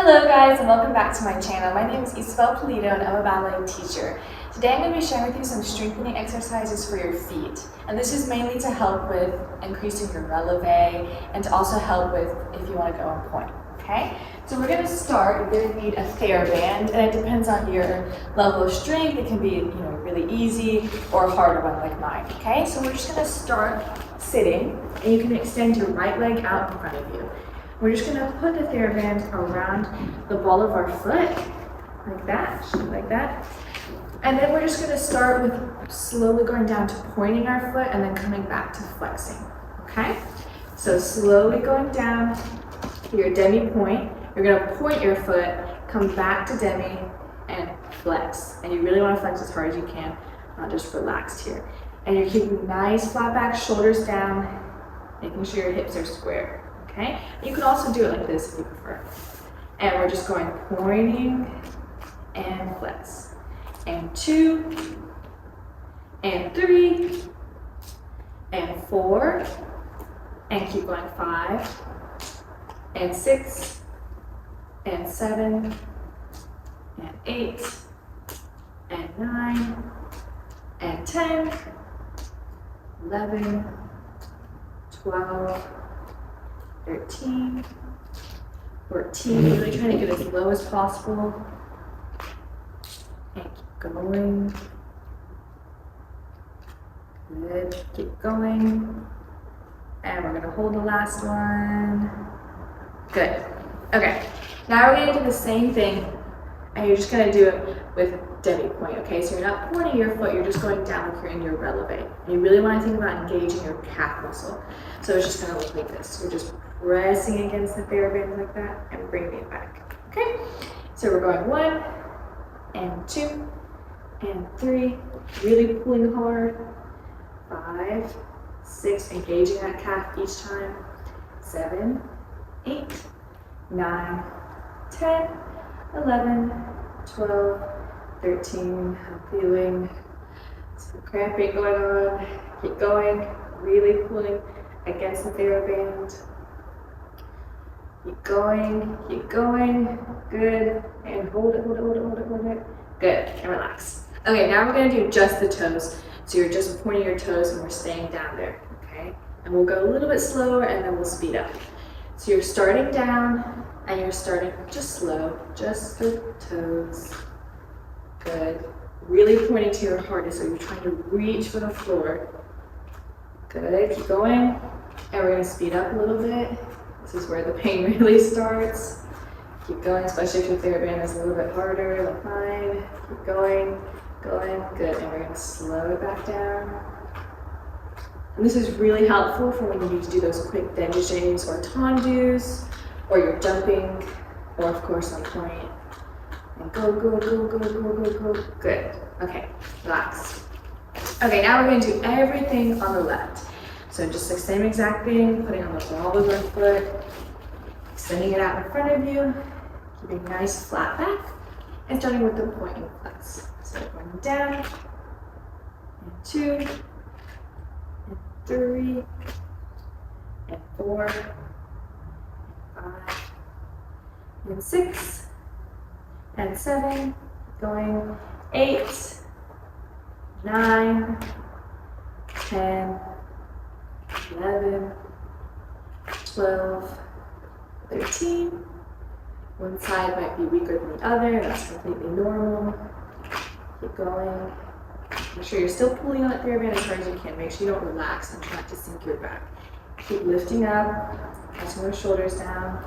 Hello guys and welcome back to my channel. My name is Isabel Polito and I'm a ballet teacher. Today I'm going to be sharing with you some strengthening exercises for your feet. And this is mainly to help with increasing your releve and to also help with if you want to go on point. Okay? So we're going to start, you're going to need a TheraBand, and it depends on your level of strength. It can be really easy or a harder one like mine. Okay? So we're just going to start sitting, and you can extend your right leg out in front of you. We're just going to put the TheraBand around the ball of our foot, like that. And then we're just going to start with slowly going down to pointing our foot and then coming back to flexing, okay? So slowly going down to your demi-point. You're going to point your foot, come back to demi, and flex. And you really want to flex as hard as you can, not just relaxed here. And you're keeping nice flat back, shoulders down, making sure your hips are square. Okay? You can also do it like this if you prefer. And we're just going pointing and flex. And 2, and 3, and 4, and keep going 5, and 6, and 7, and 8, and 9, and 10, 11, 12, 13, 14, really trying to get as low as possible. And keep going. Good, keep going. And we're gonna hold the last one. Good, okay. Now we're gonna do the same thing, and you're just gonna do it with demi-point, okay? So you're not pointing your foot, you're just going down like you're in your releve. And you really wanna think about engaging your calf muscle. So it's just gonna look like this. You're just pressing against the TheraBand like that and bringing it back, okay? So we're going 1, and 2, and 3, really pulling hard. 5, 6, engaging that calf each time. 7, 8, 9, 10, 11, 12, 13, I'm feeling some cramping going on. Keep going, really pulling against the TheraBand. Keep going, good, and hold it, good, and relax. Okay, now we're gonna do just the toes. So you're just pointing your toes and we're staying down there, okay? And we'll go a little bit slower and then we'll speed up. So you're starting down and you're starting just slow, just the toes, good. Really pointing to your heart, so you're trying to reach for the floor. Good, keep going. And we're gonna speed up a little bit. This is where the pain really starts. Keep going, especially if your TheraBand is a little bit harder, like mine. Keep going, good. And we're gonna slow it back down. And this is really helpful for when you need to do those quick dégagés or tendus, or you're jumping, or of course on point. And go. Good. Okay, relax. Okay, now we're gonna do everything on the left. So just the same exact thing, putting on the ball of our foot, extending it out in front of you, keeping nice flat back, and starting with the point and flex. So going down, and 2, and 3, and 4, and 5, and 6, and 7, going 8, 9, 10, 11, 12, 13. One side might be weaker than the other, that's completely normal. Keep going. Make sure you're still pulling on that TheraBand as hard as you can. Make sure you don't relax and try not to sink your back. Keep lifting up, pressing your shoulders down,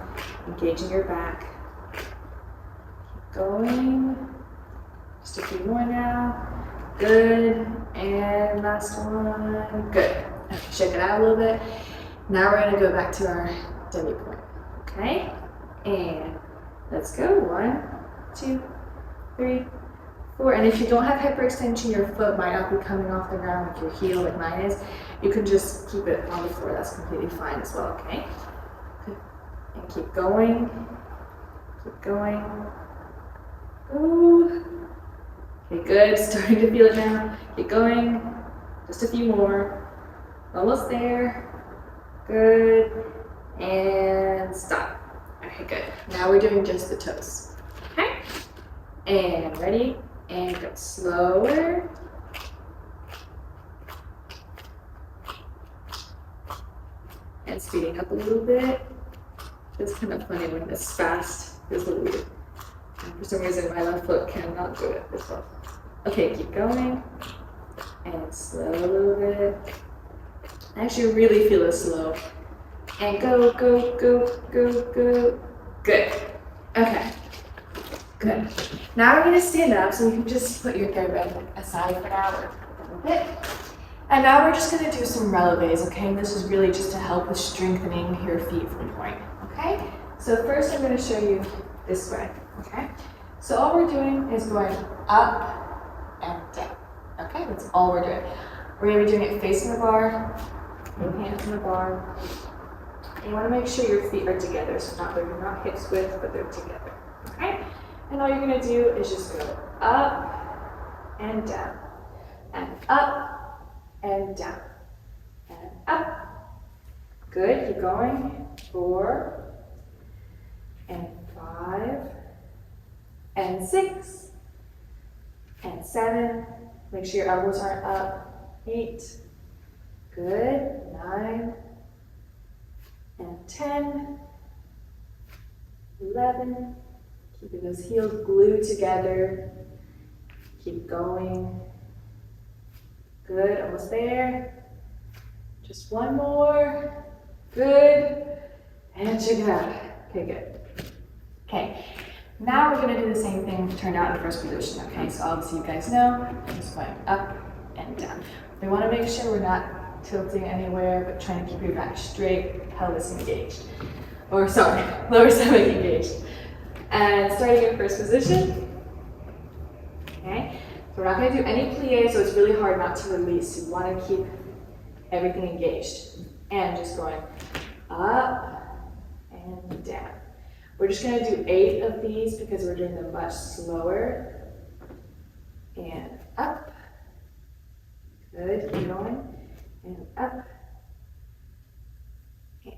engaging your back. Keep going. Just a few more now. Good. And last one. Good. Okay, shake it out a little bit. Now we're gonna go back to our demi-point, okay? And let's go, 1, 2, 3, 4. And if you don't have hyperextension, your foot might not be coming off the ground like your heel, like mine is. You can just keep it on the floor. That's completely fine as well, okay? Good. And keep going. Ooh. Okay, good. Starting to feel it now. Keep going. Just a few more. Almost there. Good. And stop. Okay, good. Now we're doing just the toes. Okay? And ready? And go slower. And speeding up a little bit. It's kind of funny when it's fast. It's a little weird. And for some reason, my left foot cannot do it as well. Okay, keep going. And slow a little bit. I actually really feel it slow. And go, go, go, go, go. Good. Okay. Good. Now we're gonna stand up, so you can just put your theraband aside for now or a little bit. And now we're just gonna do some releves, okay? And this is really just to help with strengthening your feet from point, okay? So first I'm gonna show you this way, okay? So all we're doing is going up and down, okay? That's all we're doing. We're gonna be doing it facing the bar, both hands on the bar. And you wanna make sure your feet are together, so they're not hips width, but they're together, okay? And all you're gonna do is just go up and down, and up and down, and up. Good, keep going. 4, and 5, and 6, and 7. Make sure your elbows aren't up. 8, good. 9, and 10, 11. Keeping those heels glued together. Keep going. Good, almost there. Just one more. Good. And check it out. Okay, good. Okay, now we're gonna do the same thing turned out in the first position. Okay, so obviously you guys know, just going up and down. We wanna make sure we're not tilting anywhere, but trying to keep your back straight, pelvis engaged. Or sorry, lower stomach engaged. And starting in first position, okay? So we're not gonna do any plie, so it's really hard not to release. You wanna keep everything engaged. And just going up and down. We're just gonna do 8 of these because we're doing them much slower. And up, good, keep going. And up, and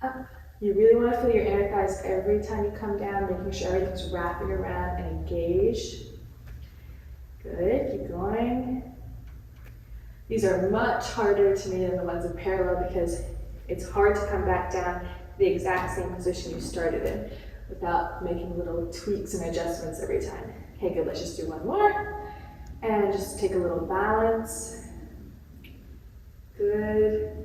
up. You really want to feel your inner thighs every time you come down, making sure everything's wrapping around and engaged. Good, keep going. These are much harder to me than the ones in parallel because it's hard to come back down the exact same position you started in without making little tweaks and adjustments every time. Okay, good, let's just do one more. And just take a little balance. Good.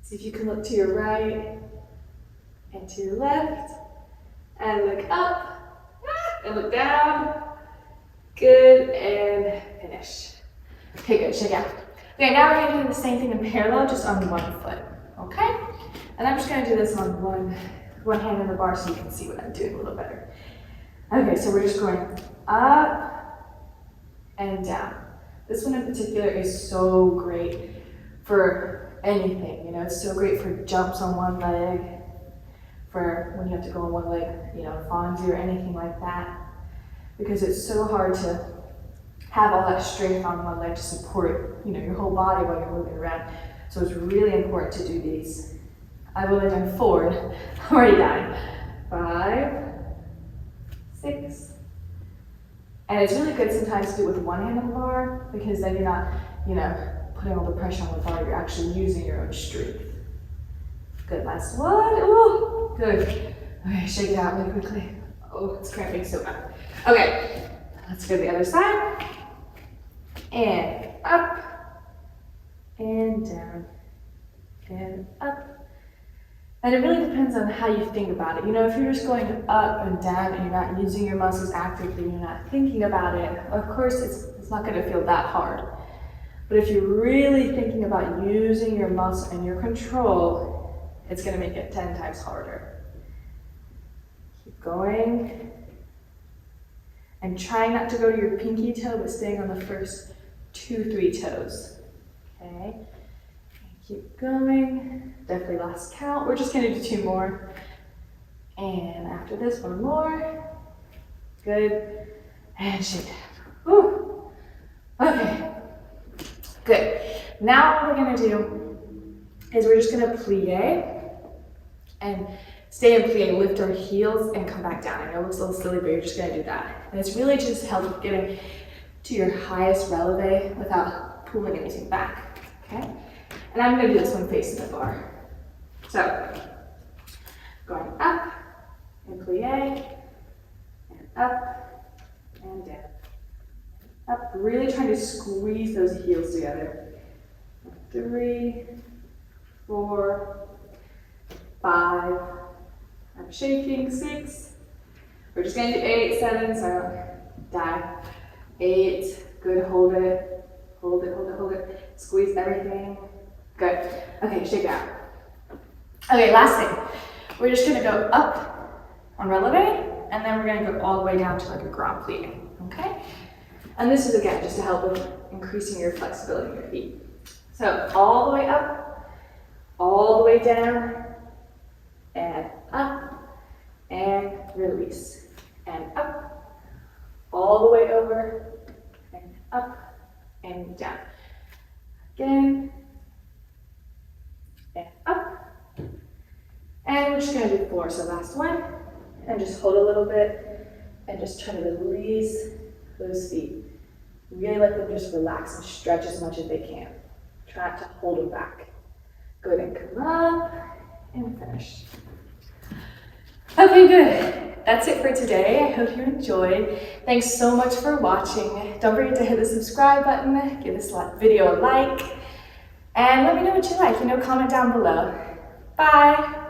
See if you can look to your right and to your left, and look up, and look down. Good, and finish. Okay, good, shake out. Okay, now we're gonna do the same thing in parallel, just on one foot, okay? And I'm just gonna do this on one hand on the bar so you can see what I'm doing a little better. Okay, so we're just going up and down. This one in particular is so great for anything, you know, it's so great for jumps on one leg, for when you have to go on one leg, you know, fonzie or anything like that, because it's so hard to have all that strength on one leg to support, you know, your whole body while you're moving around. So it's really important to do these. I've only done 4, I'm already dying. 5, 6, and it's really good sometimes to do it with one hand on the bar, because then you're not, you know, putting all the pressure on the bar, you're actually using your own strength. Good, last one. Ooh, good. Okay, shake it out really quickly. Oh, it's cramping so bad. Okay, let's go to the other side. And up, and down, and up. And it really depends on how you think about it. You know, if you're just going up and down and you're not using your muscles actively, you're not thinking about it, of course it's not gonna feel that hard. But if you're really thinking about using your muscle and your control, it's gonna make it 10 times harder. Keep going. And try not to go to your pinky toe, but staying on the first 2, 3 toes. Okay? And keep going. Definitely last count. We're just gonna do 2 more. And after this, 1 more. Good. And shake it. Whew. Okay. Good. Now what we're gonna do is we're just gonna plie. And stay in plie, lift our heels and come back down. I know it looks a little silly, but you're just gonna do that. And it's really just help getting to your highest releve without pulling anything back, okay? And I'm gonna do this one facing the bar. So, going up and plie, and up and down. Up, really trying to squeeze those heels together. 3, 4, 5, I'm shaking, 6. We're just gonna do 8, 7, so I don't die. 8, good, hold it, hold it, hold it, hold it. Squeeze everything, good. Okay, shake it out. Okay, last thing. We're just gonna go up on releve, and then we're gonna go all the way down to like a grand plie, okay? And this is again, just to help with increasing your flexibility in your feet. So all the way up, all the way down, and up, and release, and up, all the way over, and up, and down. Again, and up, and we're just gonna do 4, so last one, and just hold a little bit, and just try to release those feet. Really let them just relax and stretch as much as they can. Try not to hold them back. Good, and come up, and finish. Okay, good. That's it for today. I hope you enjoyed. Thanks so much for watching. Don't forget to hit the subscribe button, give this video a like, and let me know what you like. Comment down below. Bye.